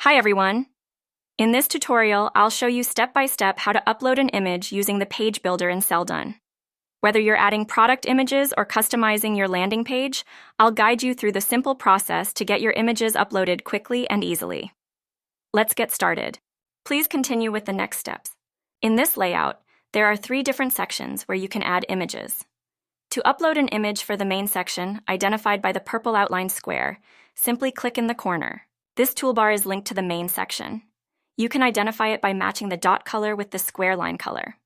Hi everyone! In this tutorial, I'll show you step-by-step how to upload an image using the page builder in Selldone. Whether you're adding product images or customizing your landing page, I'll guide you through the simple process to get your images uploaded quickly and easily. Let's get started. Please continue with the next steps. In this layout, there are 3 different sections where you can add images. To upload an image for the main section, identified by the purple outlined square, simply click in the corner. This toolbar is linked to the main section. You can identify it by matching the dot color with the square line color.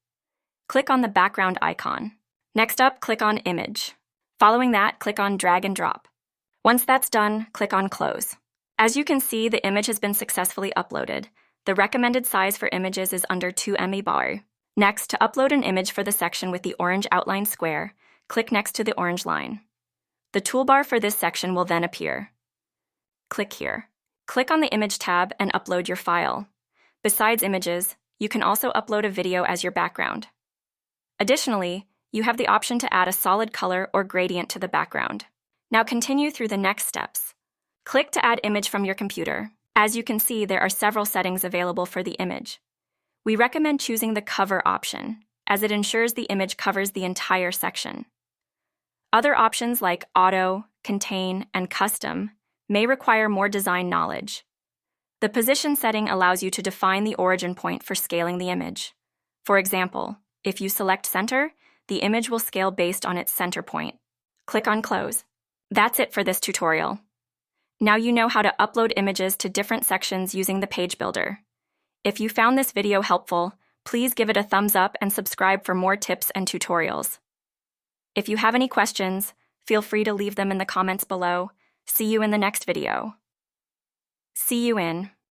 Click on the background icon. Next up, click on Image. Following that, click on Drag and Drop. Once that's done, click on Close. As you can see, the image has been successfully uploaded. The recommended size for images is under 2 MB bar. Next, to upload an image for the section with the orange outlined square, click next to the orange line. The toolbar for this section will then appear. Click here. Click on the Image tab and upload your file. Besides images, you can also upload a video as your background. Additionally, you have the option to add a solid color or gradient to the background. Now continue through the next steps. Click to add image from your computer. As you can see, there are several settings available for the image. We recommend choosing the Cover option, as it ensures the image covers the entire section. Other options like Auto, Contain, and Custom may require more design knowledge. The Position setting allows you to define the origin point for scaling the image. For example, if you select Center, the image will scale based on its center point. Click on Close. That's it for this tutorial. Now you know how to upload images to different sections using the page builder. If you found this video helpful, please give it a thumbs up and subscribe for more tips and tutorials. If you have any questions, feel free to leave them in the comments below. See you in the next video. See you in